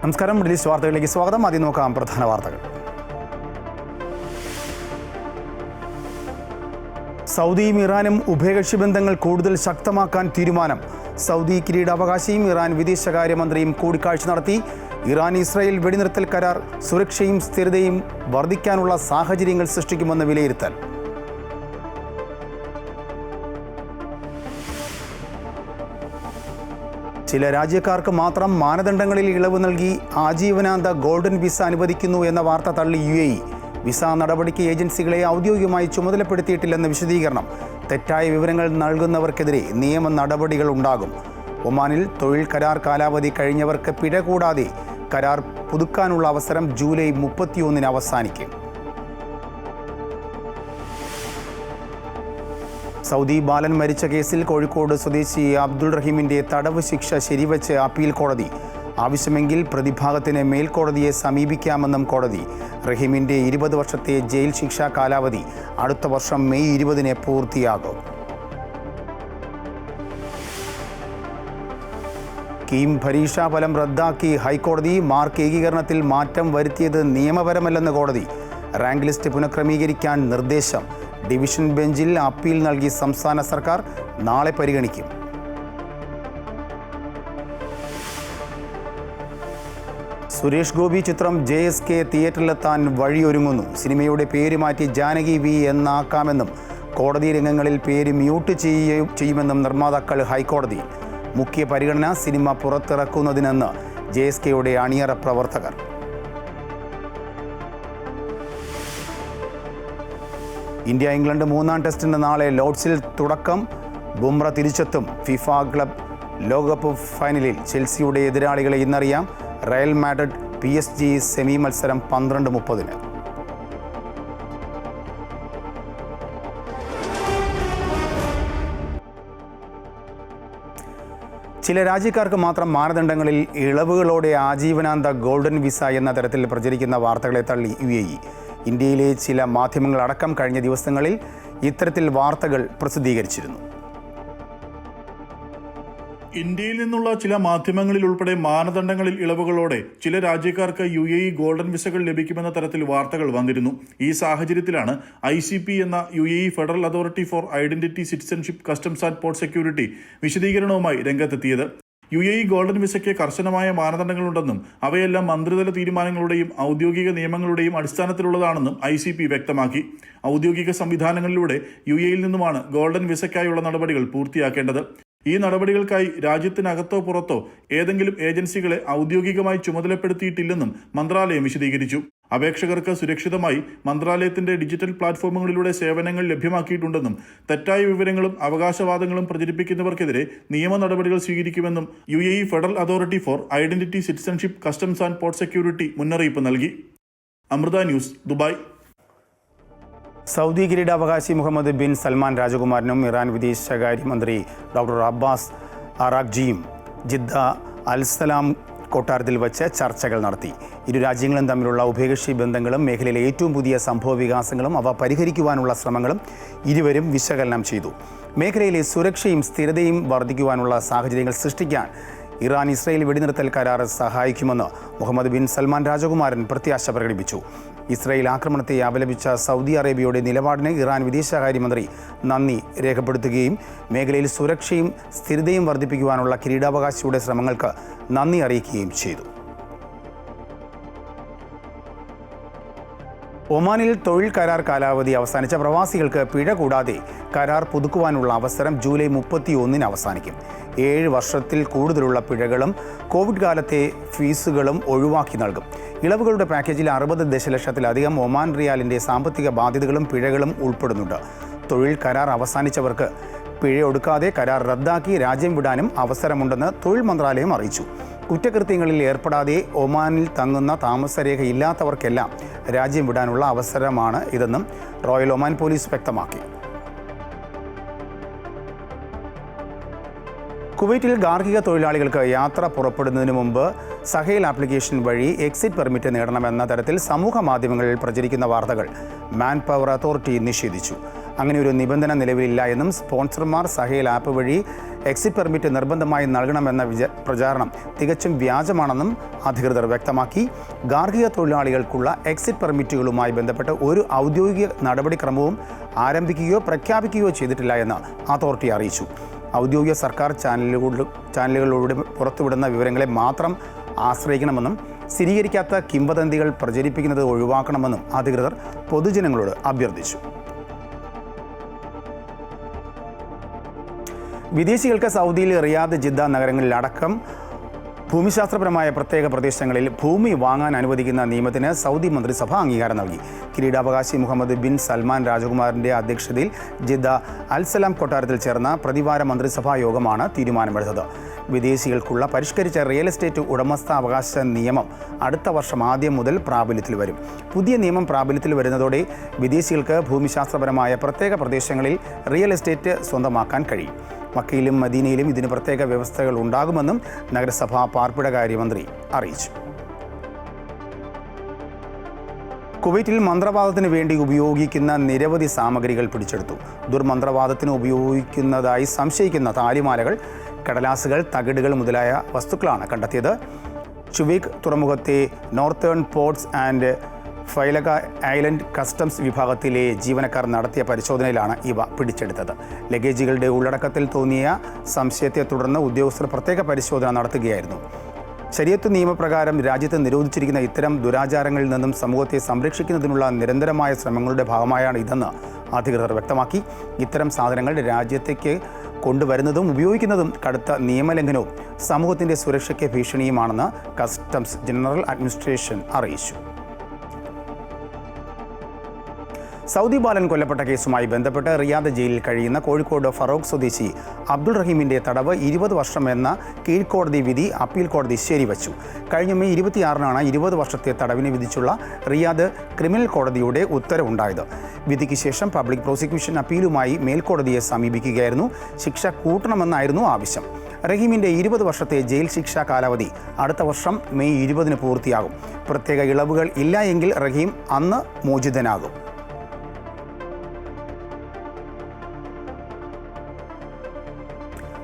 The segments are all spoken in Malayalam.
നമസ്കാരം. റിലീസ് വാർത്തകളിലേക്ക് സ്വാഗതം. ആദ്യം നോക്കാം പ്രധാന വാർത്തകൾ. സൗദിയും ഇറാനും ഉഭയകക്ഷി ബന്ധങ്ങൾ കൂടുതൽ ശക്തമാക്കാൻ തീരുമാനം. സൗദി കിരീടാവകാശിയും ഇറാൻ വിദേശകാര്യമന്ത്രിയും കൂടിക്കാഴ്ച നടത്തി. ഇറാൻ ഇസ്രായേൽ വെടിനിർത്തൽ കരാർ സുരക്ഷയും സ്ഥിരതയും വർദ്ധിക്കാനുള്ള സാഹചര്യങ്ങൾ സൃഷ്ടിക്കുമെന്ന് വിലയിരുത്തൽ. ചില രാജ്യക്കാർക്ക് മാത്രം മാനദണ്ഡങ്ങളിൽ ഇളവ് നൽകി ആജീവനാന്ത ഗോൾഡൻ വിസ അനുവദിക്കുന്നു എന്ന വാർത്ത തള്ളി UAE. വിസ നടപടിക്ക് ഏജൻസികളെ ഔദ്യോഗികമായി ചുമതലപ്പെടുത്തിയിട്ടില്ലെന്ന വിശദീകരണം. തെറ്റായ വിവരങ്ങൾ നൽകുന്നവർക്കെതിരെ നിയമ നടപടികൾ ഉണ്ടാകും. ഒമാനിൽ തൊഴിൽ കരാർ കാലാവധി കഴിഞ്ഞവർക്ക് പിഴ കൂടാതെ കരാർ പുതുക്കാനുള്ള അവസരം ജൂലൈ 31 അവസാനിക്കും. സൗദി ബാലൻ മരിച്ച കേസിൽ കോഴിക്കോട് സ്വദേശി അബ്ദുൾ റഹീമിൻ്റെ തടവ് ശിക്ഷ ശരിവച്ച് അപ്പീൽ കോടതി. ആവശ്യമെങ്കിൽ പ്രതിഭാഗത്തിന് മേൽക്കോടതിയെ സമീപിക്കാമെന്നും കോടതി. റഹീമിൻ്റെ 20 വർഷത്തെ ജയിൽ ശിക്ഷാ കാലാവധി അടുത്ത വർഷം മെയ് 20 പൂർത്തിയാകും. കീം പരീക്ഷാഫലം റദ്ദാക്കി ഹൈക്കോടതി. മാർക്ക് ഏകീകരണത്തിൽ മാറ്റം വരുത്തിയത് നിയമപരമല്ലെന്ന് കോടതി. റാങ്ക് ലിസ്റ്റ് പുനഃക്രമീകരിക്കാൻ നിർദ്ദേശം. ഡിവിഷൻ ബെഞ്ചിൽ അപ്പീൽ നൽകി സംസ്ഥാന സർക്കാർ. നാളെ പരിഗണിക്കും. സുരേഷ് ഗോപി ചിത്രം JSK തിയേറ്ററിലെത്താൻ വഴിയൊരുങ്ങുന്നു. സിനിമയുടെ പേര് മാറ്റി ജാനകി V എന്നാക്കാമെന്നും കോടതി രംഗങ്ങളിൽ പേര് മ്യൂട്ട് ചെയ്യുമെന്നും നിർമ്മാതാക്കൾ ഹൈക്കോടതിയിൽ. മുഖ്യ പരിഗണന സിനിമ പുറത്തിറക്കുന്നതിനെന്ന് JSKയുടെ അണിയറ പ്രവർത്തകർ. ഇന്ത്യ ഇംഗ്ലണ്ട് 3-ാം ടെസ്റ്റിന് നാളെ ലോർഡ്സിൽ തുടക്കം. ബുംറ തിരിച്ചെത്തും. ഫിഫ ക്ലബ് ലോകകപ്പ് ഫൈനലിൽ ചെൽസിയുടെ എതിരാളികളെ ഇന്നറിയാം. റയൽ മാഡ്രിഡ് PSG സെമി മത്സരം 12:30. ചില രാജ്യക്കാർക്ക് മാത്രം മാനദണ്ഡങ്ങളിൽ ഇളവുകളോടെ ആജീവനാന്ത ഗോൾഡൻ വിസ എന്ന തരത്തിൽ പ്രചരിക്കുന്ന വാർത്തകളെ തള്ളി UAE. ഇന്ത്യയിലെ ചില മാധ്യമങ്ങളടക്കം കഴിഞ്ഞ ദിവസങ്ങളിൽ ഇത്തരത്തിൽ വാർത്തകൾ പ്രസിദ്ധീകരിച്ചിരുന്നു. ഇന്ത്യയിൽ നിന്നുള്ള ചില മാധ്യമങ്ങളിൽ ഉൾപ്പെടെ മാനദണ്ഡങ്ങളിൽ ഇളവുകളോടെ ചില രാജ്യക്കാർക്ക് UAE ഗോൾഡൻ വിസകൾ ലഭിക്കുമെന്ന തരത്തിൽ വാർത്തകൾ വന്നിരുന്നു. ഈ സാഹചര്യത്തിലാണ് ICP എന്ന UAE federal authority four identity, citizenship, customs and port security വിശദീകരണവുമായി രംഗത്തെത്തിയത്. UAE ഗോൾഡൻ വിസയ്ക്ക് കർശനമായ മാനദണ്ഡങ്ങളുണ്ടെന്നും അവയെല്ലാം മന്ത്രിതല തീരുമാനങ്ങളുടെയും ഔദ്യോഗിക നിയമങ്ങളുടെയും അടിസ്ഥാനത്തിലുള്ളതാണെന്നും ICP വ്യക്തമാക്കി. ഔദ്യോഗിക സംവിധാനങ്ങളിലൂടെ UAEയിൽ നിന്നുമാണ് ഗോൾഡൻ വിസയ്ക്കായുള്ള നടപടികൾ പൂർത്തിയാക്കേണ്ടത്. ഈ നടപടികൾക്കായി രാജ്യത്തിനകത്തോ പുറത്തോ ഏതെങ്കിലും ഏജൻസികളെ ഔദ്യോഗികമായി ചുമതലപ്പെടുത്തിയിട്ടില്ലെന്നും മന്ത്രാലയം വിശദീകരിച്ചു. അപേക്ഷകർക്ക് സുരക്ഷിതമായി മന്ത്രാലയത്തിന്റെ ഡിജിറ്റൽ പ്ലാറ്റ്ഫോമുകളിലൂടെ സേവനങ്ങൾ ലഭ്യമാക്കിയിട്ടുണ്ടെന്നും തെറ്റായ വിവരങ്ങളും അവകാശവാദങ്ങളും പ്രചരിപ്പിക്കുന്നവർക്കെതിരെ നിയമ നടപടികൾ സ്വീകരിക്കുമെന്നും UAE federal authority four identity, citizenship, customs and port security മുന്നറിയിപ്പ് നൽകി. Amrita news, Dubai. സൗദി കിരീടാവകാശി മുഹമ്മദ് ബിൻ സൽമാൻ രാജകുമാരനും ഇറാൻ വിദേശകാര്യമന്ത്രി ഡോക്ടർ അബ്ബാസ് അറാഖ്ജിയും ജിദ്ദ അൽസലാം കൊട്ടാരത്തിൽ വച്ച് ചർച്ചകൾ നടത്തി. ഇരു രാജ്യങ്ങളും തമ്മിലുള്ള ഉഭയകക്ഷി ബന്ധങ്ങളും മേഖലയിലെ ഏറ്റവും പുതിയ സംഭവ വികാസങ്ങളും അവ പരിഹരിക്കുവാനുള്ള ശ്രമങ്ങളും ഇരുവരും വിശകലനം ചെയ്തു. മേഖലയിലെ സുരക്ഷയും സ്ഥിരതയും വർദ്ധിക്കുവാനുള്ള സാഹചര്യങ്ങൾ സൃഷ്ടിക്കാൻ ഇറാൻ ഇസ്രായേൽ വെടിനിർത്തൽ കരാർ സഹായിക്കുമെന്ന് മുഹമ്മദ് ബിൻ സൽമാൻ രാജകുമാരൻ പ്രത്യാശ പ്രകടിപ്പിച്ചു. ഇസ്രായേൽ ആക്രമണത്തെ അപലപിച്ച സൗദി അറേബ്യയുടെ നിലപാടിന് ഇറാൻ വിദേശകാര്യമന്ത്രി നന്ദി രേഖപ്പെടുത്തുകയും മേഖലയിൽ സുരക്ഷയും സ്ഥിരതയും വർദ്ധിപ്പിക്കുവാനുള്ള കിരീടാവകാശിയുടെ ശ്രമങ്ങൾക്ക് നന്ദി അറിയിക്കുകയും ചെയ്തു. ഒമാനിൽ തൊഴിൽ കരാർ കാലാവധി അവസാനിച്ച പ്രവാസികൾക്ക് പിഴ കൂടാതെ കരാർ പുതുക്കുവാനുള്ള അവസരം ജൂലൈ 31 അവസാനിക്കും. 7 വർഷത്തിൽ കൂടുതലുള്ള പിഴകളും കോവിഡ് കാലത്തെ ഫീസുകളും ഒഴിവാക്കി നൽകും. ഇളവുകളുടെ പാക്കേജിൽ 60 ദശലക്ഷത്തിലധികം ഒമാൻ റിയാലിൻ്റെ സാമ്പത്തിക ബാധ്യതകളും പിഴകളും ഉൾപ്പെടുന്നുണ്ട്. തൊഴിൽ കരാർ അവസാനിച്ചവർക്ക് പിഴയൊടുക്കാതെ കരാർ റദ്ദാക്കി രാജ്യം വിടാനും അവസരമുണ്ടെന്ന് തൊഴിൽ മന്ത്രാലയം അറിയിച്ചു. കുറ്റകൃത്യങ്ങളിൽ ഏർപ്പെടാതെ ഒമാനിൽ തങ്ങുന്ന താമസരേഖയില്ലാത്തവർക്കെല്ലാം രാജ്യം വിടാനുള്ള അവസരമാണ് ഇതെന്നും റോയൽ ഒമാൻ പോലീസ് വ്യക്തമാക്കി. കുവൈറ്റിൽ ഗാർഹിക തൊഴിലാളികൾക്ക് യാത്ര പുറപ്പെടുന്നതിന് മുമ്പ് സഹേൽ ആപ്ലിക്കേഷൻ വഴി എക്സിറ്റ് പെർമിറ്റ് നേടണമെന്ന തരത്തിൽ സമൂഹ മാധ്യമങ്ങളിൽ പ്രചരിക്കുന്ന വാർത്തകൾ മാൻ പവർ അതോറിറ്റി നിഷേധിച്ചു. അങ്ങനെ ഒരു നിബന്ധന നിലവിലില്ല എന്നും സ്പോൺസർമാർ സഹേൽ ആപ്പ് വഴി എക്സിറ്റ് പെർമിറ്റ് നിർബന്ധമായി നൽകണമെന്ന പ്രചാരണം തികച്ചും വ്യാജമാണെന്നും അധികൃതർ വ്യക്തമാക്കി. ഗാർഹിക തൊഴിലാളികൾക്കുള്ള എക്സിറ്റ് പെർമിറ്റുകളുമായി ബന്ധപ്പെട്ട് ഒരു ഔദ്യോഗിക നടപടിക്രമവും ആരംഭിക്കുകയോ പ്രഖ്യാപിക്കുകയോ ചെയ്തിട്ടില്ല എന്ന് അതോറിറ്റി അറിയിച്ചു. ഔദ്യോഗിക സർക്കാർ ചാനലുകളിലൂടെ പുറത്തുവിടുന്ന വിവരങ്ങളെ മാത്രം ആശ്രയിക്കണമെന്നും സ്ഥിരീകരിക്കാത്ത കിംവദന്തികൾ പ്രചരിപ്പിക്കുന്നത് ഒഴിവാക്കണമെന്നും അധികൃതർ പൊതുജനങ്ങളോട് അഭ്യർത്ഥിച്ചു. വിദേശികൾക്ക് സൗദിയിൽ റിയാദ്, ജിദ്ദ നഗരങ്ങളിലടക്കം ഭൂമിശാസ്ത്രപരമായ പ്രത്യേക പ്രദേശങ്ങളിൽ ഭൂമി വാങ്ങാൻ അനുവദിക്കുന്ന നിയമത്തിന് സൗദി മന്ത്രിസഭ അംഗീകാരം നൽകി. കിരീടാവകാശി മുഹമ്മദ് ബിൻ സൽമാൻ രാജകുമാരൻ്റെ അധ്യക്ഷതയിൽ ജിദ്ദ അൽസലാം കൊട്ടാരത്തിൽ ചേർന്ന പ്രതിവാര മന്ത്രിസഭാ യോഗമാണ് തീരുമാനമെടുത്തത്. വിദേശികൾക്കുള്ള പരിഷ്കരിച്ച റിയൽ എസ്റ്റേറ്റ് ഉടമസ്ഥാവകാശ നിയമം അടുത്ത വർഷം ആദ്യം മുതൽ പ്രാബല്യത്തിൽ വരും. പുതിയ നിയമം പ്രാബല്യത്തിൽ വരുന്നതോടെ വിദേശികൾക്ക് ഭൂമിശാസ്ത്രപരമായ പ്രത്യേക പ്രദേശങ്ങളിൽ റിയൽ എസ്റ്റേറ്റ് സ്വന്തമാക്കാൻ കഴിയും. മക്കയിലും മദീനയിലും ഇതിന് പ്രത്യേക വ്യവസ്ഥകൾ ഉണ്ടാകുമെന്നും നഗരസഭാ പാർപ്പിടകാര്യമന്ത്രി അറിയിച്ചു. കുവൈറ്റിൽ മന്ത്രവാദത്തിന് വേണ്ടി ഉപയോഗിക്കുന്ന നിരവധി സാമഗ്രികൾ പിടിച്ചെടുത്തു. ദുർമന്ത്രവാദത്തിന് ഉപയോഗിക്കുന്നതായി സംശയിക്കുന്ന താലിമാലകൾ, കടലാസുകൾ, തകിടുകൾ മുതലായ വസ്തുക്കളാണ് കണ്ടെത്തിയത്. ചുവീക് തുറമുഖത്തെ northern ports and Failaka island customs വിഭാഗത്തിലെ ജീവനക്കാർ നടത്തിയ പരിശോധനയിലാണ് ഇവ പിടിച്ചെടുത്തത്. ലഗേജുകളുടെ ഉള്ളടക്കത്തിൽ തോന്നിയ സംശയത്തെ തുടർന്ന് ഉദ്യോഗസ്ഥർ പ്രത്യേക പരിശോധന നടത്തുകയായിരുന്നു. ശരീഅത്ത് നിയമപ്രകാരം രാജ്യത്ത് നിരോധിച്ചിരിക്കുന്ന ഇത്തരം ദുരാചാരങ്ങളിൽ നിന്നും സമൂഹത്തെ സംരക്ഷിക്കുന്നതിനുള്ള നിരന്തരമായ ശ്രമങ്ങളുടെ ഭാഗമായാണ് ഇതെന്ന് അധികൃതർ വ്യക്തമാക്കി. ഇത്തരം സാധനങ്ങൾ രാജ്യത്തേക്ക് കൊണ്ടുവരുന്നതും ഉപയോഗിക്കുന്നതും കടുത്ത നിയമലംഘനവും സമൂഹത്തിൻ്റെ സുരക്ഷയ്ക്ക് ഭീഷണിയുമാണെന്ന് കസ്റ്റംസ് ജനറൽ അഡ്മിനിസ്ട്രേഷൻ അറിയിച്ചു. സൗദി ബാലൻ കൊല്ലപ്പെട്ട കേസുമായി ബന്ധപ്പെട്ട് റിയാദ് ജയിലിൽ കഴിയുന്ന കോഴിക്കോട് ഫറോക്ക് സ്വദേശി അബ്ദുൾ റഹീമിൻ്റെ തടവ് 20 വർഷം എന്ന കീഴ്ക്കോടതി വിധി അപ്പീൽ കോടതി ശരിവച്ചു. കഴിഞ്ഞ മെയ് 26-നാണ് 20 വർഷത്തെ തടവിന് വിധിച്ചുള്ള റിയാദ് ക്രിമിനൽ കോടതിയുടെ ഉത്തരവുണ്ടായത്. വിധിക്ക് ശേഷം പബ്ലിക് പ്രോസിക്യൂഷൻ അപ്പീലുമായി മേൽക്കോടതിയെ സമീപിക്കുകയായിരുന്നു. ശിക്ഷ കൂട്ടണമെന്നായിരുന്നു ആവശ്യം. റഹീമിൻ്റെ 20 വർഷത്തെ ജയിൽ ശിക്ഷാ കാലാവധി അടുത്ത വർഷം മെയ് 20-ന് പൂർത്തിയാകും. പ്രത്യേക ഇളവുകൾ ഇല്ല എങ്കിൽ റഹീം അന്ന് മോചിതനാകും.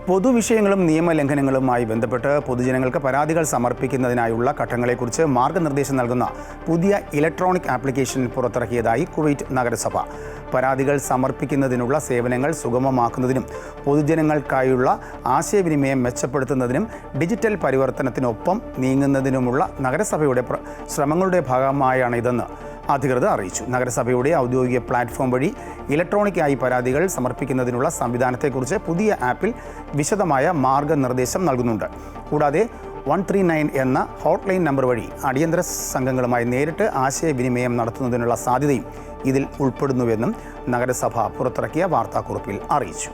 പൊതുവിഷയങ്ങളും നിയമലംഘനങ്ങളുമായി ബന്ധപ്പെട്ട് പൊതുജനങ്ങൾക്ക് പരാതികൾ സമർപ്പിക്കുന്നതിനായുള്ള ഘട്ടങ്ങളെക്കുറിച്ച് മാർഗനിർദ്ദേശം നൽകുന്ന പുതിയ ഇലക്ട്രോണിക് ആപ്ലിക്കേഷൻ പുറത്തിറക്കിയതായി കുവൈറ്റ് നഗരസഭ. പരാതികൾ സമർപ്പിക്കുന്നതിനുള്ള സേവനങ്ങൾ സുഗമമാക്കുന്നതിനും പൊതുജനങ്ങൾക്കായുള്ള ആശയവിനിമയം മെച്ചപ്പെടുത്തുന്നതിനും ഡിജിറ്റൽ പരിവർത്തനത്തിനൊപ്പം നീങ്ങുന്നതിനുമുള്ള നഗരസഭയുടെ ശ്രമങ്ങളുടെ ഭാഗമായാണ് ഇതെന്ന് അധികൃതർ അറിയിച്ചു. നഗരസഭയുടെ ഔദ്യോഗിക പ്ലാറ്റ്ഫോം വഴി ഇലക്ട്രോണിക്കായി പരാതികൾ സമർപ്പിക്കുന്നതിനുള്ള സംവിധാനത്തെക്കുറിച്ച് പുതിയ ആപ്പിൽ വിശദമായ മാർഗനിർദ്ദേശം നൽകുന്നുണ്ട്. കൂടാതെ 139 എന്ന ഹോട്ട്ലൈൻ നമ്പർ വഴി അടിയന്തര സംഘങ്ങളുമായി നേരിട്ട് ആശയവിനിമയം നടത്തുന്നതിനുള്ള സാധ്യതയും ഇതിൽ ഉൾപ്പെടുന്നുവെന്നും നഗരസഭ പുറത്തിറക്കിയ വാർത്താക്കുറിപ്പിൽ അറിയിച്ചു.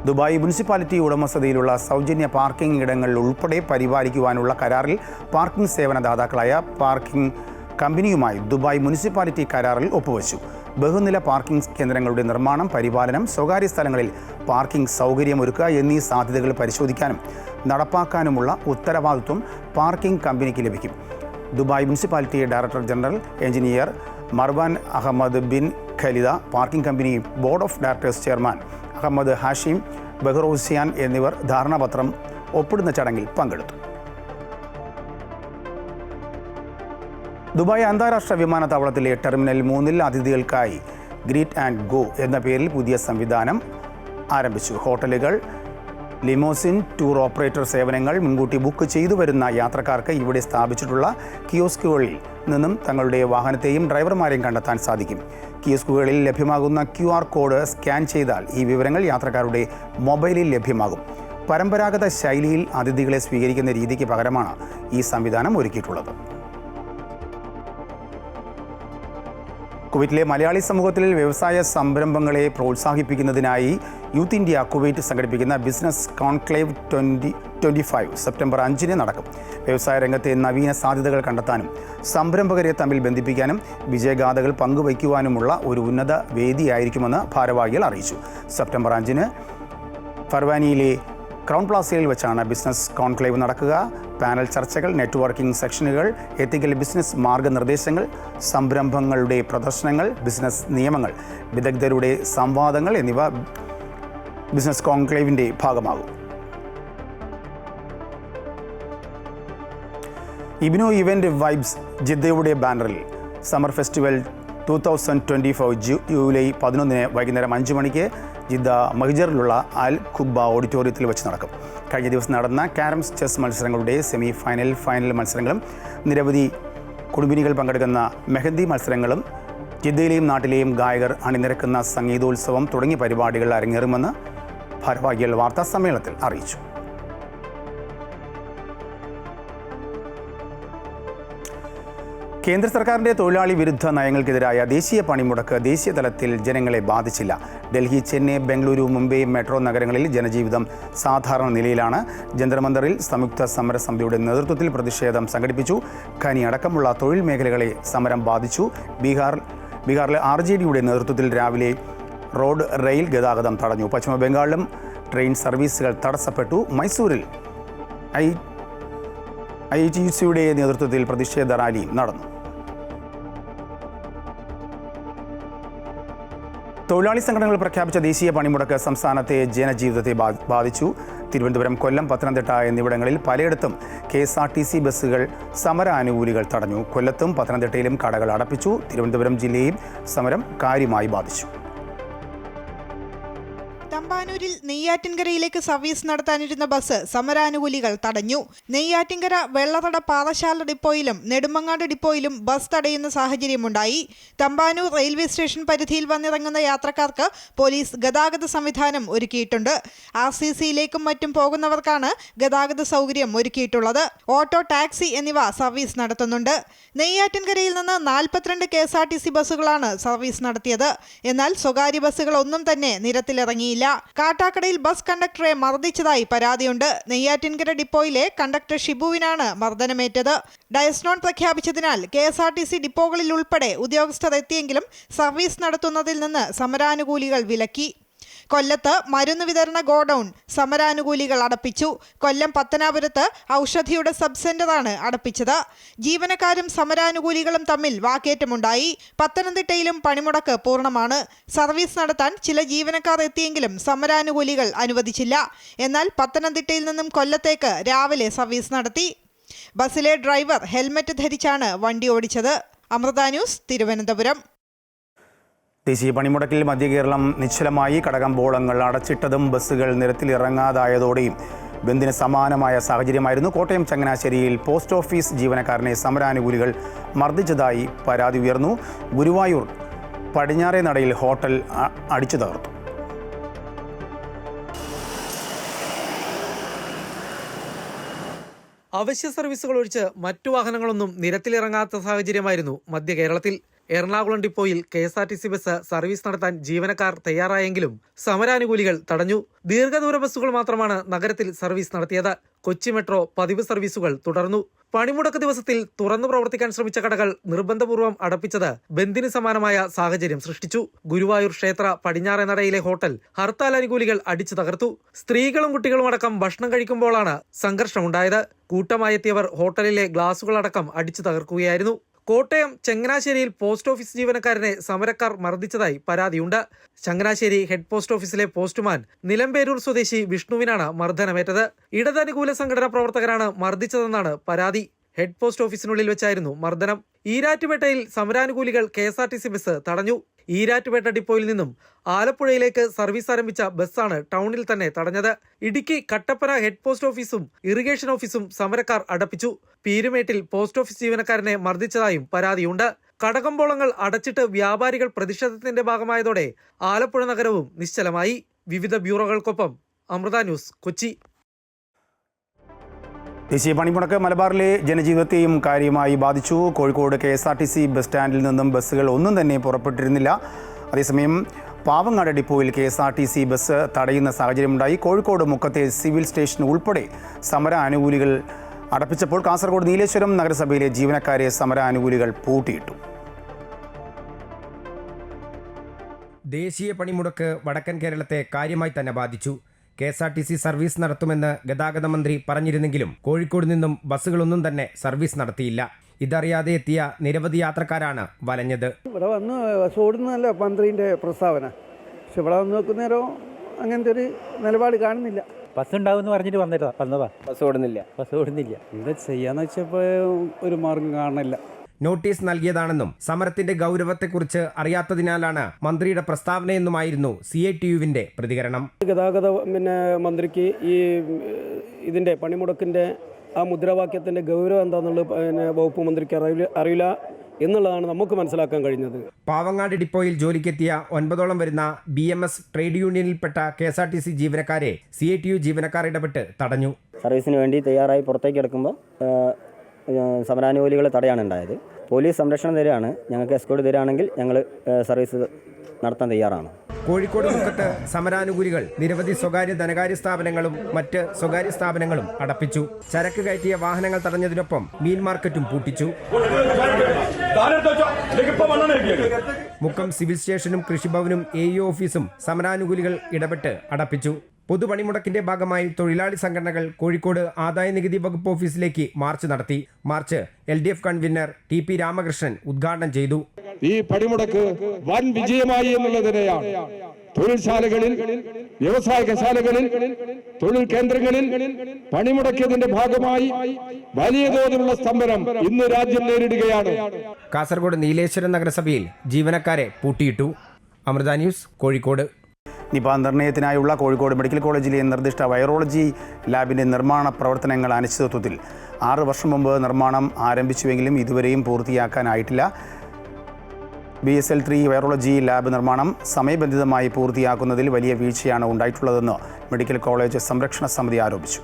ദുബായ് മുനിസിപ്പാലിറ്റി ഉടമസ്ഥതയിലുള്ള സൗജന്യ പാർക്കിംഗ് ഇടങ്ങൾ ഉൾപ്പെടെ പരിപാലിക്കുവാനുള്ള കരാറിൽ പാർക്കിംഗ് സേവനദാതാക്കളായ പാർക്കിംഗ് കമ്പനിയുമായി ദുബായ് മുനിസിപ്പാലിറ്റി കരാറിൽ ഒപ്പുവച്ചു. ബഹുനില പാർക്കിംഗ് കേന്ദ്രങ്ങളുടെ നിർമ്മാണം, പരിപാലനം, സ്വകാര്യ സ്ഥലങ്ങളിൽ പാർക്കിംഗ് സൗകര്യമൊരുക്കുക എന്നീ സാധ്യതകൾ പരിശോധിക്കാനും നടപ്പാക്കാനുമുള്ള ഉത്തരവാദിത്വം പാർക്കിംഗ് കമ്പനിക്ക് ലഭിക്കും. Dubai municipality director general engineer Marwan Ahmed bin Khalida, parking company board of directors chairman Ahmed Hashim Bahrozyan എന്നിവർ ധാരണാപത്രം ഒപ്പിടുന്ന ചടങ്ങിൽ പങ്കെടുത്തു. ദുബായ് അന്താരാഷ്ട്ര വിമാനത്താവളത്തിലെ ടെർമിനൽ 3-ൽ അതിഥികൾക്കായി ഗ്രീറ്റ് ആൻഡ് ഗോ എന്ന പേരിൽ പുതിയ സംവിധാനം ആരംഭിച്ചു. ഹോട്ടലുകൾ, ലിമോസിൻ, ടൂർ ഓപ്പറേറ്റർ സേവനങ്ങൾ മുൻകൂട്ടി ബുക്ക് ചെയ്തു വരുന്ന യാത്രക്കാർക്ക് ഇവിടെ സ്ഥാപിച്ചിട്ടുള്ള കിയോസ്കുകളിൽ നിന്നും തങ്ങളുടെ വാഹനത്തെയും ഡ്രൈവർമാരെയും കണ്ടെത്താൻ സാധിക്കും. കിയോസ്കുകളിൽ ലഭ്യമാകുന്ന QR കോഡ് സ്കാൻ ചെയ്താൽ ഈ വിവരങ്ങൾ യാത്രക്കാരുടെ മൊബൈലിൽ ലഭ്യമാകും. പരമ്പരാഗത ശൈലിയിൽ അതിഥികളെ സ്വീകരിക്കുന്ന രീതിക്ക് പകരമാണ് ഈ സംവിധാനം ഒരുക്കിയിട്ടുള്ളത്. കുവൈറ്റിലെ മലയാളി സമൂഹത്തിൽ വ്യവസായ സംരംഭങ്ങളെ പ്രോത്സാഹിപ്പിക്കുന്നതിനായി യൂത്ത് ഇന്ത്യ കുവൈറ്റ് സംഘടിപ്പിക്കുന്ന ബിസിനസ് കോൺക്ലേവ് 2025 സെപ്റ്റംബർ 5-ന് നടക്കും. വ്യവസായ രംഗത്തെ നവീന സാധ്യതകൾ കണ്ടെത്താനും സംരംഭകരെ തമ്മിൽ ബന്ധിപ്പിക്കാനും വിജയഗാഥകൾ പങ്കുവയ്ക്കുവാനുമുള്ള ഒരു ഉന്നത വേദിയായിരിക്കുമെന്ന് ഭാരവാഹികൾ അറിയിച്ചു. സെപ്റ്റംബർ 5-ന് ഫർവാനിയിലെ ക്രൗൺ പ്ലാസയിൽ വെച്ചാണ് ബിസിനസ് കോൺക്ലേവ് നടക്കുക. പാനൽ ചർച്ചകൾ, നെറ്റ്വർക്കിംഗ് സെക്ഷനുകൾ, എത്തിക്കൽ ബിസിനസ് മാർഗനിർദ്ദേശങ്ങൾ, സംരംഭങ്ങളുടെ പ്രദർശനങ്ങൾ, ബിസിനസ് നിയമങ്ങൾ, വിദഗ്ധരുടെ സംവാദങ്ങൾ എന്നിവ ബിസിനസ് കോൺക്ലേവിൻ്റെ ഭാഗമാകും. ഇബ്നു ഇവൻ്റ് വൈബ്സ് ജിദ്ദയുടെ ബാനറിൽ സമ്മർ ഫെസ്റ്റിവൽ 2024 ജൂലൈ 11 വൈകുന്നേരം 5 മണിക്ക് ജിദ്ദ മഹ്ജറിലുള്ള അൽ ഖുബ്ബ ഓഡിറ്റോറിയത്തിൽ വെച്ച് നടക്കും. കഴിഞ്ഞ ദിവസം നടന്ന കാരംസ് ചെസ് മത്സരങ്ങളുടെ സെമി ഫൈനൽ, ഫൈനൽ മത്സരങ്ങളും നിരവധി കുടുംബിനികൾ പങ്കെടുക്കുന്ന മെഹന്തി മത്സരങ്ങളും ജിദ്ദയിലെയും നാട്ടിലെയും ഗായകർ അണിനിരക്കുന്ന സംഗീതോത്സവം തുടങ്ങിയ പരിപാടികൾ അരങ്ങേറുമെന്ന് ഭാരവാഹികൾ വാർത്താ സമ്മേളനത്തിൽ അറിയിച്ചു. കേന്ദ്ര സർക്കാരിൻ്റെ തൊഴിലാളി വിരുദ്ധ നയങ്ങൾക്കെതിരായ ദേശീയ പണിമുടക്ക് ദേശീയ തലത്തിൽ ജനങ്ങളെ ബാധിച്ചില്ല. ഡൽഹി, ചെന്നൈ, ബംഗളൂരു, മുംബൈ മെട്രോ നഗരങ്ങളിൽ ജനജീവിതം സാധാരണ നിലയിലാണ്. ജന്തർ മന്ദറിൽ സംയുക്ത സമരസമിതിയുടെ നേതൃത്വത്തിൽ പ്രതിഷേധം സംഘടിപ്പിച്ചു. ഖനി അടക്കമുള്ള തൊഴിൽ മേഖലകളെ സമരം ബാധിച്ചു. ബീഹാറിലെ RJDയുടെ നേതൃത്വത്തിൽ രാവിലെ റോഡ്, റെയിൽ ഗതാഗതം തടഞ്ഞു. പശ്ചിമ ബംഗാളിലും ട്രെയിൻ സർവീസുകൾ തടസ്സപ്പെട്ടു. മൈസൂരിൽ ITUCയുടെ നേതൃത്വത്തിൽ പ്രതിഷേധ റാലിയും നടന്നു. തൊഴിലാളി സംഘടനകൾ പ്രഖ്യാപിച്ച ദേശീയ പണിമുടക്ക് സംസ്ഥാനത്തെ ജനജീവിതത്തെ ബാധിച്ചു. തിരുവനന്തപുരം, കൊല്ലം, പത്തനംതിട്ട എന്നിവിടങ്ങളിൽ പലയിടത്തും KSRTC ബസ്സുകൾ സമരാനുകൂലികൾ തടഞ്ഞു. കൊല്ലത്തും പത്തനംതിട്ടയിലും കടകൾ അടപ്പിച്ചു. തിരുവനന്തപുരം ജില്ലയിൽ സമരം കാര്യമായി ബാധിച്ചു. തമ്പാനൂരിൽ നെയ്യാറ്റിൻകരയിലേക്ക് സർവീസ് നടത്താനിരുന്ന ബസ് സമരാനുകൂലികൾ തടഞ്ഞു. നെയ്യാറ്റിൻകര വെള്ളതട പാറശാല ഡിപ്പോയിലും നെടുമങ്ങാട് ഡിപ്പോയിലും ബസ് തടയുന്ന സാഹചര്യമുണ്ടായി. തമ്പാനൂർ റെയിൽവേ സ്റ്റേഷൻ പരിധിയിൽ വന്നിറങ്ങുന്ന യാത്രക്കാർക്ക് പോലീസ് ഗതാഗത സംവിധാനം ഒരുക്കിയിട്ടുണ്ട്. RCCയിലേക്കും മറ്റും പോകുന്നവർക്കാണ് ഗതാഗത സൗകര്യം ഒരുക്കിയിട്ടുള്ളത്. ഓട്ടോ, ടാക്സി എന്നിവ സർവീസ് നടത്തുന്നുണ്ട്. നെയ്യാറ്റിൻകരയിൽ നിന്ന് 42 KSRTC ബസ്സുകളാണ് സർവീസ് നടത്തിയത്. എന്നാൽ സ്വകാര്യ ബസ്സുകൾ ഒന്നും തന്നെ നിരത്തിലിറങ്ങിയില്ല. കാട്ടാക്കടയിൽ ബസ് കണ്ടക്ടറെ മർദ്ദിച്ചതായി പരാതിയുണ്ട്. നെയ്യാറ്റിൻകര ഡിപ്പോയിലെ കണ്ടക്ടർ ഷിബുവിനാണ് മർദ്ദനമേറ്റത്. ഡയസ്നോൺ പ്രഖ്യാപിച്ചതിനാൽ KSRTC ഡിപ്പോകളിൽ ഉൾപ്പെടെ ഉദ്യോഗസ്ഥർ എത്തിയെങ്കിലും സർവീസ് നടത്തുന്നതിൽ നിന്ന് സമരാനുകൂലികൾ വിലക്കി. കൊല്ലത്ത് മരുന്ന് വിതരണ ഗോഡൌൺ സമരാനുകൂലികൾ അടപ്പിച്ചു. കൊല്ലം പത്തനാപുരത്ത് ഔഷധിയുടെ സബ് സെന്ററാണ് അടപ്പിച്ചത്. ജീവനക്കാരും സമരാനുകൂലികളും തമ്മിൽ വാക്കേറ്റമുണ്ടായി. പത്തനംതിട്ടയിലും പണിമുടക്ക് പൂർണ്ണമാണ്. സർവീസ് നടത്താൻ ചില ജീവനക്കാർ എത്തിയെങ്കിലും സമരാനുകൂലികൾ അനുവദിച്ചില്ല. എന്നാൽ പത്തനംതിട്ടയിൽ നിന്നും കൊല്ലത്തേക്ക് രാവിലെ സർവീസ് നടത്തി. ബസ്സിലെ ഡ്രൈവർ ഹെൽമറ്റ് ധരിച്ചാണ് വണ്ടി ഓടിച്ചത്. അമൃത ന്യൂസ്, തിരുവനന്തപുരം. ദേശീയ പണിമുടക്കിൽ മധ്യകേരളം നിശ്ചലമായി. കടകമ്പോളങ്ങൾ അടച്ചിട്ടതും ബസ്സുകൾ നിരത്തിലിറങ്ങാതായതോടെയും ബന്ദിന് സമാനമായ സാഹചര്യമായിരുന്നു. കോട്ടയം ചങ്ങനാശ്ശേരിയിൽ പോസ്റ്റ് ഓഫീസ് ജീവനക്കാരനെ സമരാനുകൂലികൾ മർദ്ദിച്ചതായി പരാതി ഉയർന്നു. ഗുരുവായൂർ പടിഞ്ഞാറേ നടയിൽ ഹോട്ടൽ അടിച്ചു തകർത്തു. അവശ്യ സർവീസുകൾ ഒഴിച്ച് മറ്റു വാഹനങ്ങളൊന്നും നിരത്തിലിറങ്ങാത്ത സാഹചര്യമായിരുന്നു മധ്യ കേരളത്തിൽ. എറണാകുളം ഡിപ്പോയിൽ KSRTC ബസ് സർവീസ് നടത്താൻ ജീവനക്കാർ തയ്യാറായെങ്കിലും സമരാനുകൂലികൾ തടഞ്ഞു. ദീർഘദൂര ബസ്സുകൾ മാത്രമാണ് നഗരത്തിൽ സർവീസ് നടത്തിയത്. കൊച്ചി മെട്രോ പതിവ് സർവീസുകൾ തുടർന്നു. പണിമുടക്ക് ദിവസത്തിൽ തുറന്നു പ്രവർത്തിക്കാൻ ശ്രമിച്ച കടകൾ നിർബന്ധപൂർവ്വം അടപ്പിച്ചത് ബന്ദിന് സമാനമായ സാഹചര്യം സൃഷ്ടിച്ചു. ഗുരുവായൂർ ക്ഷേത്ര പടിഞ്ഞാറേ നടയിലെ ഹോട്ടൽ ഹർത്താൽ അനുകൂലികൾ അടിച്ചു തകർത്തു. സ്ത്രീകളും കുട്ടികളും അടക്കം ഭക്ഷണം കഴിക്കുമ്പോഴാണ് സംഘർഷമുണ്ടായത്. കൂട്ടമായെത്തിയവർ ഹോട്ടലിലെ ഗ്ലാസുകളടക്കം അടിച്ചു തകർക്കുകയായിരുന്നു. കോട്ടയം ചങ്ങനാശ്ശേരിയിൽ പോസ്റ്റ് ഓഫീസ് ജീവനക്കാരനെ സമരക്കാർ മർദ്ദിച്ചതായി പരാതിയുണ്ട്. ചങ്ങനാശ്ശേരി ഹെഡ് പോസ്റ്റ് ഓഫീസിലെ പോസ്റ്റുമാൻ നിലമ്പേരൂർ സ്വദേശി വിഷ്ണുവിനാണ് മർദ്ദനമേറ്റത്. ഇടതനുകൂല സംഘടനാ പ്രവർത്തകരാണ് മർദ്ദിച്ചതെന്നാണ് പരാതി. ഹെഡ് പോസ്റ്റ് ഓഫീസിനുള്ളിൽ വെച്ചായിരുന്നു മർദ്ദനം. ഈരാറ്റുപേട്ടയിൽ സമരാനുകൂലികൾ KSRTC ബസ് തടഞ്ഞു. ഈരാറ്റുപേട്ട ഡിപ്പോയിൽ നിന്നും ആലപ്പുഴയിലേക്ക് സർവീസ് ആരംഭിച്ച ബസ്സാണ് ടൗണിൽ തന്നെ തടഞ്ഞത്. ഇടുക്കി കട്ടപ്പന ഹെഡ് പോസ്റ്റ് ഓഫീസും ഇറിഗേഷൻ ഓഫീസും സമരക്കാർ അടപ്പിച്ചു. പീരുമേട്ടിൽ പോസ്റ്റ് ഓഫീസ് ജീവനക്കാരനെ മർദ്ദിച്ചതായും പരാതിയുണ്ട്. കടകമ്പോളങ്ങൾ അടച്ചിട്ട് വ്യാപാരികൾ പ്രതിഷേധത്തിന്റെ ഭാഗമായതോടെ ആലപ്പുഴ നഗരവും നിശ്ചലമായി. വിവിധ ബ്യൂറോകൾക്കൊപ്പം അമൃത ന്യൂസ്, കൊച്ചി. ദേശീയ പണിമുടക്ക് മലബാറിലെ ജനജീവിതത്തെയും കാര്യമായി ബാധിച്ചു. കോഴിക്കോട് KSRTC ബസ് സ്റ്റാൻഡിൽ നിന്നും ബസ്സുകൾ ഒന്നും തന്നെ പുറപ്പെട്ടിരുന്നില്ല. അതേസമയം പാവങ്ങാട് ഡിപ്പോയിൽ KSRTC ബസ് തടയുന്ന സാഹചര്യമുണ്ടായി. കോഴിക്കോട് മുക്കത്തെ സിവിൽ സ്റ്റേഷൻ ഉൾപ്പെടെ സമരാനുകൂലികൾ അടപ്പിച്ചപ്പോൾ കാസർഗോഡ് നീലേശ്വരം നഗരസഭയിലെ ജീവനക്കാരെ സമരാനുകൂലികൾ പൂട്ടിയിട്ടു. ദേശീയ പണിമുടക്ക് വടക്കൻ കേരളത്തെ കാര്യമായി തന്നെ ബാധിച്ചു. KSRTC സർവീസ് നടത്തുമെന്ന് ഗതാഗത മന്ത്രി പറഞ്ഞിരുന്നെങ്കിലും കോഴിക്കോട് നിന്നും ബസ്സുകളൊന്നും തന്നെ സർവീസ് നടത്തിയില്ല. ഇതറിയാതെ എത്തിയ നിരവധി യാത്രക്കാരാണ് വലഞ്ഞത്. ഇവിടെ വന്ന് ബസ് ഓടുന്നതല്ല മന്ത്രിൻ്റെ പ്രസ്താവന, പക്ഷെ ഇവിടെ വന്ന് നോക്കുന്നേരം അങ്ങനത്തെ ഒരു നിലപാട് കാണുന്നില്ല. ബസ് ഉണ്ടാവുമെന്ന് പറഞ്ഞിട്ട് വന്നതാ. ബസ് ഓടുന്നില്ല. എന്താ ചെയ്യാന്ന് വെച്ചപ്പോൾ ഒരു മാർഗം കാണുന്നില്ല. നോട്ടീസ് നൽകിയതാണെന്നും സമരത്തിന്റെ ഗൗരവത്തെക്കുറിച്ച് അറിയാത്തതിനാലാണ് മന്ത്രിയുടെ പ്രസ്താവനയെന്നുമായിരുന്നു CITUവിന്റെ പ്രതികരണം. ഗതാഗത മന്ത്രിക്ക് ഈ ഇതിൻ്റെ പണിമുടക്കിൻ്റെ ആ മുദ്രാവാക്യത്തിൻ്റെ ഗൗരവം എന്താണെന്നുള്ളത് വകുപ്പ് മന്ത്രിക്ക് അറിയില്ല എന്നുള്ളതാണ് നമുക്ക് മനസ്സിലാക്കാൻ കഴിഞ്ഞത്. പാവങ്ങാട് ഡിപ്പോയിൽ ജോലിക്കെത്തിയ 9ഓളം വരുന്ന BMS ട്രേഡ് യൂണിയനിൽപ്പെട്ട KSRTC ജീവനക്കാരെ CITU ജീവനക്കാർ ഇടപെട്ട് തടഞ്ഞു. സർവീസിന് വേണ്ടി തയ്യാറായി പുറത്തേക്ക് എടുക്കുമ്പോൾ സമരാനുകൂലികളെ തടയാണ് ഉണ്ടായത്. പോലീസ് സംരക്ഷണം തരികയാണ്, ഞങ്ങൾക്ക് എസ്കോർട്ട് തരികയാണെങ്കിൽ ഞങ്ങൾ സർവീസ് നടത്താൻ തയ്യാറാണ്. കോഴിക്കോട് മുക്കത്ത് സമരാനുകൂലികൾ നിരവധി സ്വകാര്യ ധനകാര്യ സ്ഥാപനങ്ങളും മറ്റ് സ്വകാര്യ സ്ഥാപനങ്ങളും അടപ്പിച്ചു. ചരക്ക് കയറ്റിയ വാഹനങ്ങൾ തടഞ്ഞതിനൊപ്പം മീൻ മാർക്കറ്റും പൂട്ടിച്ചു. മുക്കം സിവിൽ സ്റ്റേഷനും കൃഷിഭവനും AE ഓഫീസും സമരാനുകൂലികൾ ഇടപെട്ട് അടപ്പിച്ചു. പൊതുപണിമുടക്കിന്റെ ഭാഗമായി തൊഴിലാളി സംഘടനകൾ കോഴിക്കോട് ആദായനികുതി വകുപ്പ് ഓഫീസിലേക്ക് മാർച്ച് നടത്തി. March LDF convener TP Ramakrishnan ഉദ്ഘാടനം ചെയ്തു. ഈ പണിമുടക്ക് വൻ വിജയമായി എന്നുള്ളതിനെയാണ് തൊഴിൽശാലകളിൽ, വ്യവസായശാലകളിൽ, തൊഴിൽ കേന്ദ്രങ്ങളിൽ പണിമുടക്കിയതിന്റെ ഭാഗമായി വലിയ തോതിലുള്ള സ്തംഭനം ഇന്ന് രാജ്യം നേരിടുകയാണ്. കാസർഗോഡ് നീലേശ്വരം നഗരസഭയിൽ ജീവനക്കാരെ പൂട്ടിയിട്ടു. അമൃത ന്യൂസ്, കോഴിക്കോട്. നിപ നിർണയത്തിനായുള്ള കോഴിക്കോട് മെഡിക്കൽ കോളേജിലെ നിർദ്ദിഷ്ട വൈറോളജി ലാബിൻ്റെ നിർമ്മാണ പ്രവർത്തനങ്ങൾ അനിശ്ചിതത്വത്തിൽ. 6 വർഷം മുമ്പ് നിർമ്മാണം ആരംഭിച്ചുവെങ്കിലും ഇതുവരെയും പൂർത്തിയാക്കാനായിട്ടില്ല. BSL-3 വൈറോളജി ലാബ് നിർമ്മാണം സമയബന്ധിതമായി പൂർത്തിയാക്കുന്നതിൽ വലിയ വീഴ്ചയാണ് ഉണ്ടായിട്ടുള്ളതെന്ന് മെഡിക്കൽ കോളേജ് സംരക്ഷണ സമിതി ആരോപിച്ചു.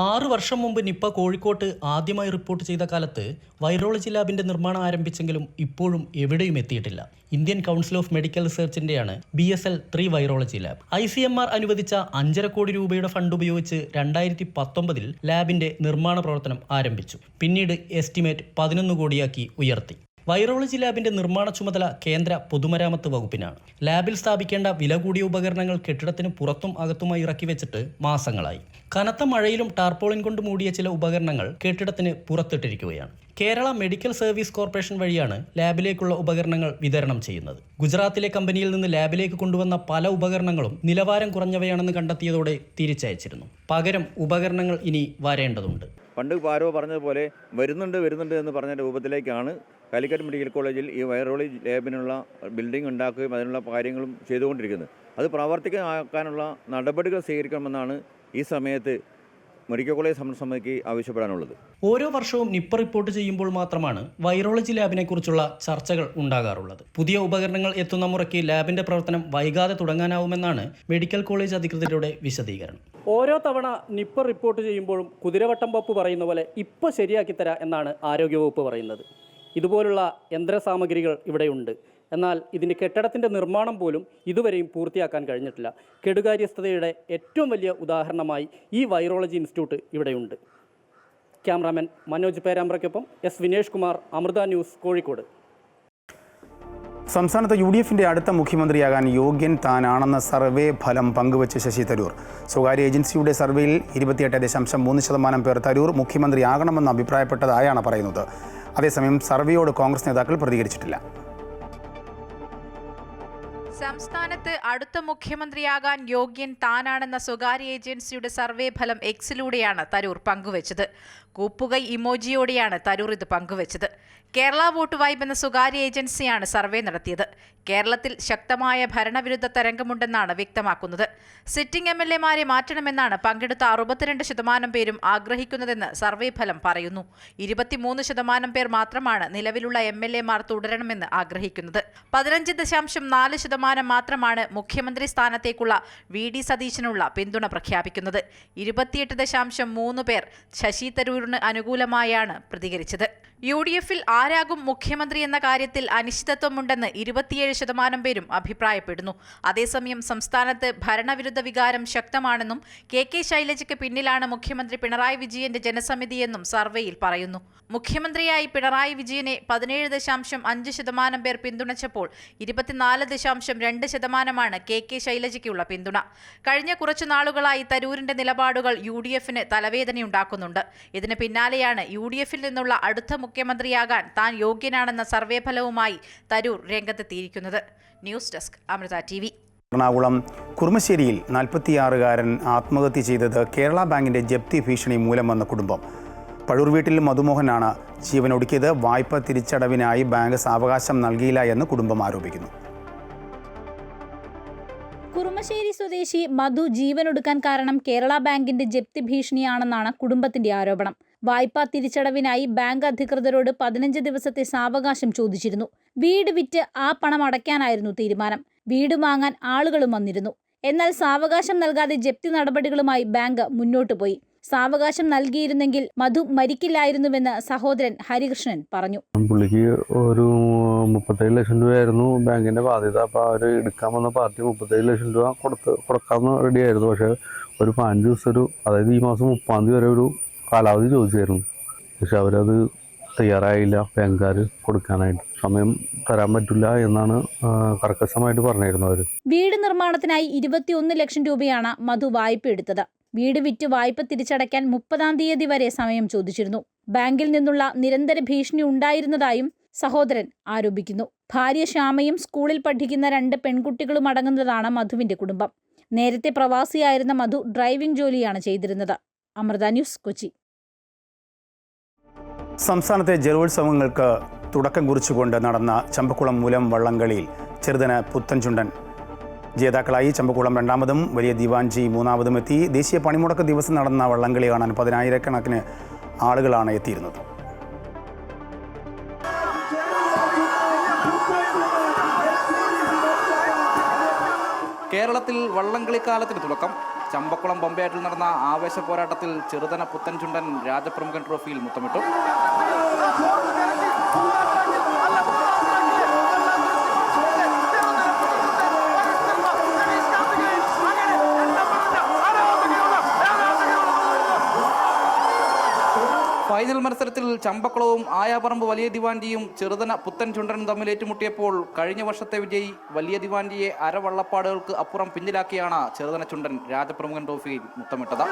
6 വർഷം മുമ്പ് നിപ്പ കോഴിക്കോട്ട് ആദ്യമായി റിപ്പോർട്ട് ചെയ്ത കാലത്ത് വൈറോളജി ലാബിന്റെ നിർമ്മാണം ആരംഭിച്ചെങ്കിലും ഇപ്പോഴും എവിടെയും എത്തിയിട്ടില്ല. ഇന്ത്യൻ കൗൺസിൽ ഓഫ് മെഡിക്കൽ റിസർച്ചിന്റെയാണ് BSL-3 വൈറോളജി ലാബ്. ICMR അനുവദിച്ച 5.5 കോടി രൂപയുടെ ഫണ്ട് ഉപയോഗിച്ച് 2019 ലാബിന്റെ നിർമ്മാണ പ്രവർത്തനം ആരംഭിച്ചു. പിന്നീട് എസ്റ്റിമേറ്റ് 11 കോടിയാക്കി ഉയർത്തി. വൈറോളജി ലാബിന്റെ നിർമ്മാണ ചുമതല കേന്ദ്ര പൊതുമരാമത്ത് വകുപ്പിനാണ്. ലാബിൽ സ്ഥാപിക്കേണ്ട വില കൂടിയ ഉപകരണങ്ങൾ കെട്ടിടത്തിന് പുറത്തും അകത്തുമായി ഇറക്കി വെച്ചിട്ട് മാസങ്ങളായി. കനത്ത മഴയിലും ടാർപോളിൻ കൊണ്ട് മൂടിയ ചില ഉപകരണങ്ങൾ കെട്ടിടത്തിന് പുറത്തിട്ടിരിക്കുകയാണ്. കേരള മെഡിക്കൽ സർവീസ് കോർപ്പറേഷൻ വഴിയാണ് ലാബിലേക്കുള്ള ഉപകരണങ്ങൾ വിതരണം ചെയ്യുന്നത്. ഗുജറാത്തിലെ കമ്പനിയിൽ നിന്ന് ലാബിലേക്ക് കൊണ്ടുവന്ന പല ഉപകരണങ്ങളും നിലവാരം കുറഞ്ഞവയാണെന്ന് കണ്ടെത്തിയതോടെ തിരിച്ചയച്ചിരുന്നു. പകരം ഉപകരണങ്ങൾ ഇനി വരേണ്ടതുണ്ട്. പണ്ട് ആരോ പറഞ്ഞതുപോലെ വരുന്നുണ്ട് എന്ന് പറഞ്ഞ രൂപത്തിലേക്കാണ് കാലിക്കറ്റ് മെഡിക്കൽ കോളേജിൽ ഈ വൈറോളജി ലാബിനുള്ള ബിൽഡിംഗ് ഉണ്ടാക്കുകയും അതിനുള്ള കാര്യങ്ങളും ചെയ്തുകൊണ്ടിരിക്കുന്നത്. അത് പ്രാവർത്തികമാക്കാനുള്ള നടപടികൾ സ്വീകരിക്കണമെന്നാണ് ഈ സമയത്ത് മെഡിക്കൽ കോളേജ് സമിതിക്ക് ആവശ്യപ്പെടാനുള്ളത്. ഓരോ വർഷവും നിപ്പ റിപ്പോർട്ട് ചെയ്യുമ്പോൾ മാത്രമാണ് വൈറോളജി ലാബിനെ കുറിച്ചുള്ള ചർച്ചകൾ ഉണ്ടാകാറുള്ളത്. പുതിയ ഉപകരണങ്ങൾ എത്തുന്ന മുറയ്ക്ക് ലാബിന്റെ പ്രവർത്തനം വൈകാതെ തുടങ്ങാനാവുമെന്നാണ് മെഡിക്കൽ കോളേജ് അധികൃതരുടെ വിശദീകരണം. ഓരോ തവണ നിപ്പ റിപ്പോർട്ട് ചെയ്യുമ്പോഴും കുതിരവട്ടം പപ്പ് പറയുന്ന പോലെ ഇപ്പോൾ ശരിയാക്കി തരാം എന്നാണ് ആരോഗ്യവകുപ്പ് പറയുന്നത്. ഇതുപോലുള്ള യന്ത്രസാമഗ്രികൾ ഇവിടെയുണ്ട്. എന്നാൽ ഇതിൻ്റെ കെട്ടിടത്തിൻ്റെ നിർമ്മാണം പോലും ഇതുവരെയും പൂർത്തിയാക്കാൻ കഴിഞ്ഞിട്ടില്ല. കെടുകാര്യസ്ഥതയുടെ ഏറ്റവും വലിയ ഉദാഹരണമായി ഈ വൈറോളജി ഇൻസ്റ്റിറ്റ്യൂട്ട് ഇവിടെയുണ്ട്. ക്യാമറാമാൻ മനോജ് പേരാമ്പ്രയ്ക്കൊപ്പം S വിനേഷ് കുമാർ, അമൃത ന്യൂസ്, കോഴിക്കോട്. സംസ്ഥാനത്ത് UDFന്റെ അടുത്ത മുഖ്യമന്ത്രിയാകാൻ യോഗ്യൻ താനാണെന്ന സർവേ ഫലം പങ്കുവച്ച് ശശി തരൂർ. സ്വകാര്യ ഏജൻസിയുടെ സർവേയിൽ 28.3% പേർ തരൂർ മുഖ്യമന്ത്രിയാകണമെന്ന് അഭിപ്രായപ്പെട്ടതായാണ് പറയുന്നത്. അതേസമയം സർവേയോട് കോൺഗ്രസ് നേതാക്കൾ പ്രതികരിച്ചിട്ടില്ല. സംസ്ഥാനത്ത് അടുത്ത മുഖ്യമന്ത്രിയാകാൻ യോഗ്യൻ താനാണെന്ന സ്വകാര്യ ഏജൻസിയുടെ സർവേ ഫലം എക്സിലൂടെയാണ് തരൂർ പങ്കുവച്ചത്. കൂപ്പുകൈ ഇമോജിയോടെയാണ് തരൂർ ഇത് പങ്കുവച്ചത്. കേരള വോട്ട് വൈബ് എന്ന സ്വകാര്യ ഏജൻസിയാണ് സർവേ നടത്തിയത്. കേരളത്തിൽ ശക്തമായ ഭരണവിരുദ്ധ തരംഗമുണ്ടെന്നാണ് വ്യക്തമാക്കുന്നത്. സിറ്റിംഗ് MLA-മാരെ മാറ്റണമെന്നാണ് പങ്കെടുത്ത 62% പേരും ആഗ്രഹിക്കുന്നതെന്ന് സർവേ ഫലം പറയുന്നു. 23% പേർ മാത്രമാണ് നിലവിലുള്ള MLA-മാർ തുടരണമെന്ന് ആഗ്രഹിക്കുന്നത്. 15.4% മാത്രമാണ് മുഖ്യമന്ത്രി സ്ഥാനത്തേക്കുള്ള VD സതീശനുള്ള പിന്തുണ പ്രഖ്യാപിക്കുന്നത്. 28.3 പേർ ശശി തരൂരിന് അനുകൂലമായാണ് പ്രതികരിച്ചത്. UDF-ൽ ആരാകും മുഖ്യമന്ത്രി എന്ന കാര്യത്തിൽ അനിശ്ചിതത്വമുണ്ടെന്ന് 27% പേരും അഭിപ്രായപ്പെടുന്നു. അതേസമയം സംസ്ഥാനത്ത് ഭരണവിരുദ്ധ വികാരം ശക്തമാണെന്നും KK ശൈലജയ്ക്ക് പിന്നിലാണ് മുഖ്യമന്ത്രി പിണറായി വിജയന്റെ ജനസമിതിയെന്നും സർവേയിൽ പറയുന്നു. മുഖ്യമന്ത്രിയായി പിണറായി വിജയനെ 17.5% പേർ പിന്തുണച്ചപ്പോൾ 24.2% KK ശൈലജയ്ക്കുള്ള പിന്തുണ. കഴിഞ്ഞ കുറച്ചു നാളുകളായി തരൂരിന്റെ നിലപാടുകൾ UDF-ന് തലവേദനയുണ്ടാക്കുന്നുണ്ട്. ഇതിന് പിന്നാലെയാണ് UDF-ൽ നിന്നുള്ള അടുത്ത മുഖ്യമന്ത്രിയാകാൻ താൻ യോഗ്യനാണെന്ന സർവേ ഫലവുമായി തരൂർ രംഗത്തെത്തിയിരിക്കുന്നത്. News desk Amrita TV. Ernakulam കുറുമശ്ശേരിയിൽ 46-കാരൻ ആത്മഹത്യ ചെയ്തത് കേരള ബാങ്കിന്റെ ജപ്തി ഭീഷണി മൂലമെന്ന കുടുംബം. പഴൂർ വീട്ടിൽ മധുമോഹനാണ് ജീവനൊടുക്കിയത്. വായ്പ തിരിച്ചടവിനായി ബാങ്ക് സാവകാശം നൽകിയില്ല എന്ന് കുടുംബം ആരോപിക്കുന്നു. കുറുമശ്ശേരി സ്വദേശി മധു ജീവനൊടുക്കാൻ കാരണം കേരള ബാങ്കിന്റെ ജപ്തി ഭീഷണിയാണെന്നാണ് കുടുംബത്തിന്റെ ആരോപണം. വായ്പാ തിരിച്ചടവിനായി ബാങ്ക് അധികൃതരോട് 15 ദിവസത്തെ സാവകാശം ചോദിച്ചിരുന്നു. വീട് വിറ്റ് ആ പണം അടയ്ക്കാനായിരുന്നു തീരുമാനം. വീട് വാങ്ങാൻ ആളുകളും വന്നിരുന്നു. എന്നാൽ സാവകാശം നൽകാതെ ജപ്തി നടപടികളുമായി ബാങ്ക് മുന്നോട്ടു പോയി. സാവകാശം നൽകിയിരുന്നെങ്കിൽ മധു മരിക്കില്ലായിരുന്നുവെന്ന് സഹോദരൻ ഹരികൃഷ്ണൻ പറഞ്ഞു. പുള്ളിക്ക് ഒരു 37 ലക്ഷം രൂപയായിരുന്നു ബാങ്കിന്റെ ബാധ്യത. അപ്പോൾ അവർ എടുക്കാൻ വന്ന പാർട്ടി 37 ലക്ഷം രൂപ കൊടുക്കാമെന്ന് റെഡിയായിരുന്നു. പക്ഷേ ഒരു 5 ദിവസം അതായത് ഈ മാസം 30-ാം തീയതി വരെ ഒരു കാലാവധി ചോദിച്ചായിരുന്നു. പക്ഷെ അവരത് തയ്യാറായില്ല. ബാങ്കുകാർ കൊടുക്കാനായിട്ട് സമയം തരാൻ പറ്റില്ല എന്നാണ് കർക്കശമായിട്ട് പറഞ്ഞിരുന്നത് അവർ. വീട് നിർമ്മാണത്തിനായി 21 ലക്ഷം രൂപയാണ് മധു വായ്പ എടുത്തത്. വീട് വിറ്റ് വായ്പ തിരിച്ചടയ്ക്കാൻ 30-ാം തീയതി വരെ സമയം ചോദിച്ചിരുന്നു. ബാങ്കിൽ നിന്നുള്ള നിരന്തര ഭീഷണി ഉണ്ടായിരുന്നതായും സഹോദരൻ ആരോപിക്കുന്നു. ഭാര്യ ശ്യാമയും സ്കൂളിൽ പഠിക്കുന്ന 2 പെൺകുട്ടികളും അടങ്ങുന്നതാണ് മധുവിന്റെ കുടുംബം. നേരത്തെ പ്രവാസിയായിരുന്ന മധു ഡ്രൈവിംഗ് ജോലിയാണ് ചെയ്തിരുന്നത്. അമൃത ന്യൂസ്, കൊച്ചി. സംസ്ഥാനത്തെ ജലോത്സവങ്ങൾക്ക് തുടക്കം കുറിച്ചുകൊണ്ട് നടന്ന ചമ്പക്കുളം മൂലം വള്ളംകളിയിൽ ചെറുതന പുത്തൻചുണ്ടൻ ജേതാക്കളായി. ചമ്പക്കുളം 2ാമതും വലിയ ദിവാൻജി 3ാമതും എത്തി. ദേശീയ പണിമുടക്ക് ദിവസം നടന്ന വള്ളംകളി കാണാൻ 10,000-കണക്കിന് ആളുകളാണ് എത്തിയിരുന്നത്. കേരളത്തിൽ വള്ളംകളിക്കാലത്തിന് തുടക്കം. ചമ്പക്കുളം ബൊമ്പയാറ്റിൽ നടന്ന ആവേശ പോരാട്ടത്തിൽ ചെറുതന പുത്തൻചുണ്ടൻ രാജപ്രമുഖൻ ട്രോഫിയിൽ മുത്തമിട്ടു. ഫൈനൽ മത്സരത്തിൽ ചമ്പക്കുളവും ആയാപറമ്പ് വലിയ ദിവാൻജിയും ചെറുതന പുത്തൻചുണ്ടനും തമ്മിൽ ഏറ്റുമുട്ടിയപ്പോൾ കഴിഞ്ഞ വർഷത്തെ വിജയി വലിയ ദിവാൻജിയെ അരവള്ളപ്പാടുകൾക്ക് അപ്പുറം പിന്നിലാക്കിയാണ് ചെറുതന ചുണ്ടൻ രാജപ്രമുഖൻ ട്രോഫിയിൽ മുത്തമിട്ടത്.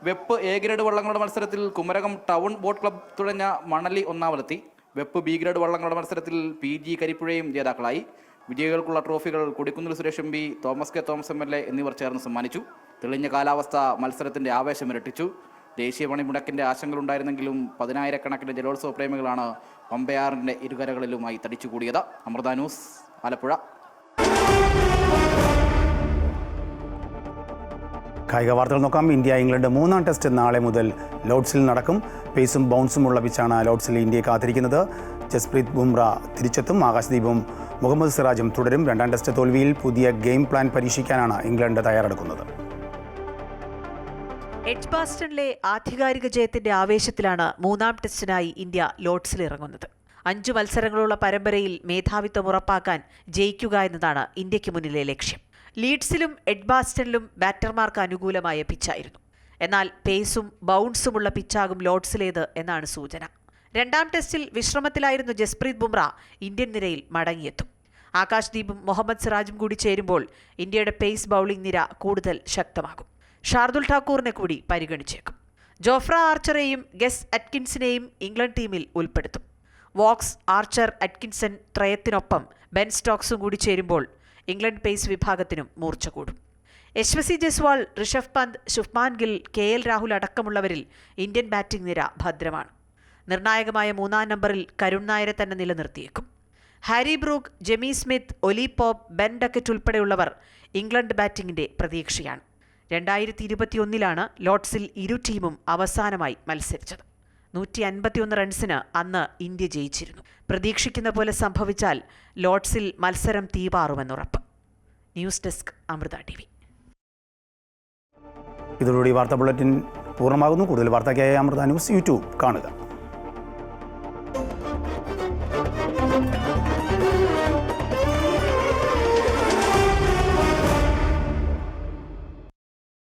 വെപ്പ് എ ഗ്രേഡ് വള്ളങ്ങളുടെ മത്സരത്തിൽ കുമരകം ടൗൺ ബോട്ട് ക്ലബ് തുഴഞ്ഞ മണലി 1ാമതെത്തി. വെപ്പ് ബി ഗ്രേഡ് വള്ളങ്ങളുടെ മത്സരത്തിൽ PG കരിപ്പുഴയും ജേതാക്കളായി. വിജയികൾക്കുള്ള ട്രോഫികൾ കൊടിക്കുന്നിൽ സുരേഷ് MP, തോമസ് കെ തോമസ് MLA എന്നിവർ ചേർന്ന് സമ്മാനിച്ചു. തെളിഞ്ഞ കാലാവസ്ഥ മത്സരത്തിന്റെ ആവേശം ഇരട്ടിച്ചു. ദേശീയ പണിമുടക്കിന്റെ ആശങ്കകളുണ്ടായിരുന്നെങ്കിലും 10,000-കണക്കിന് ജലോത്സവ പ്രേമികളാണ് പമ്പയാറിന്റെ ഇരുകരകളിലുമായി തടിച്ചുകൂടിയത്. അമൃത ന്യൂസ്, ആലപ്പുഴ. കായിക വാർത്തകൾ നോക്കാം. ഇന്ത്യ-ഇംഗ്ലണ്ട് 3ാം ടെസ്റ്റ് നാളെ മുതൽ ലോർഡ്സിൽ നടക്കും. പേസും ബൗൺസുമുള്ള പിച്ചാണ് ലോർഡ്സിൽ ഇന്ത്യയെ കാത്തിരിക്കുന്നത്. ജസ്പ്രീത് ബുംറ തിരിച്ചെത്തും. ആകാശ്ദീപും മുഹമ്മദ് സിറാജും തുടരും. 2ാം ടെസ്റ്റ് തോൽവിയിൽ പുതിയ ഗെയിം പ്ലാൻ പരീക്ഷിക്കാനാണ് ഇംഗ്ലണ്ട് തയ്യാറെടുക്കുന്നത്. എഡ്ജ്ബാസ്റ്റണിലെ ആധികാരിക ജയത്തിന്റെ ആവേശത്തിലാണ് 3ാം ടെസ്റ്റിനായി ഇന്ത്യ ലോർഡ്സിൽ ഇറങ്ങുന്നത്. 5 മത്സരങ്ങളുള്ള പരമ്പരയിൽ മേധാവിത്വം ഉറപ്പാക്കാൻ ജയിക്കുക എന്നതാണ് ഇന്ത്യക്ക് മുന്നിലെ ലക്ഷ്യം. ലീഡ്സിലും എഡ്ജ്ബാസ്റ്റണിലും ബാറ്റർമാർക്ക് അനുകൂലമായ പിച്ചായിരുന്നു. എന്നാൽ പേസും ബൗൺസുമുള്ള പിച്ചാകും ലോർഡ്സിലേത് എന്നാണ് സൂചന. 2ാം ടെസ്റ്റിൽ വിശ്രമത്തിലായിരുന്ന ജസ്പ്രീത് ബുംറ ഇന്ത്യൻ നിരയിൽ മടങ്ങിയെത്തും. ആകാശ്ദീപും മുഹമ്മദ് സിറാജും കൂടി ചേരുമ്പോൾ ഇന്ത്യയുടെ പേസ് ബൗളിംഗ് നിര കൂടുതൽ ശക്തമാകും. ഷാർദുൽ ഠാക്കൂറിനെ കൂടി പരിഗണിച്ചേക്കും. ജോഫ്ര ആർച്ചറെയും ഗസ് അറ്റ്കിൻസിനെയും ഇംഗ്ലണ്ട് ടീമിൽ ഉൾപ്പെടുത്തും. വോക്സ്, ആർച്ചർ, അറ്റ്കിൻസൺ ത്രയത്തിനൊപ്പം ബെൻ സ്റ്റോക്സും കൂടി ചേരുമ്പോൾ ഇംഗ്ലണ്ട് പേസ് വിഭാഗത്തിനും മൂർച്ച കൂടും. യശസ്വി ജയ്സ്വാൾ, ഋഷഭ് പന്ത്, ശുഭ്മാൻ ഗിൽ, KL രാഹുൽ അടക്കമുള്ളവരിൽ ഇന്ത്യൻ ബാറ്റിംഗ് നിര ഭദ്രമാണ്. നിർണായകമായ 3ാം നമ്പറിൽ കരുൺ നായരെ തന്നെ നിലനിർത്തിയേക്കും. Harry Brook, Jamie Smith, Ollie Pope, Ben Duckett ഉൾപ്പെടെയുള്ളവർ ഇംഗ്ലണ്ട് ബാറ്റിംഗിന്റെ പ്രതീക്ഷയാണ്. 2021 ലോർഡ്സിൽ ഇരു ടീമും അവസാനമായി മത്സരിച്ചത്. 151 റൺസിന് അന്ന് ഇന്ത്യ ജയിച്ചിരുന്നു. പ്രതീക്ഷിക്കുന്ന പോലെ സംഭവിച്ചാൽ ലോർഡ്സിൽ മത്സരം തീപാറുമെന്നുറപ്പ്. News desk, Amrita TV. ഇതോടുകൂടി വാർത്താ ബുള്ളറ്റിൻ പൂർണ്ണമാകുന്നു. കൂടുതൽ വാർത്തയ്ക്കായി അമൃത ന്യൂസ് യൂട്യൂബ് കാണുക.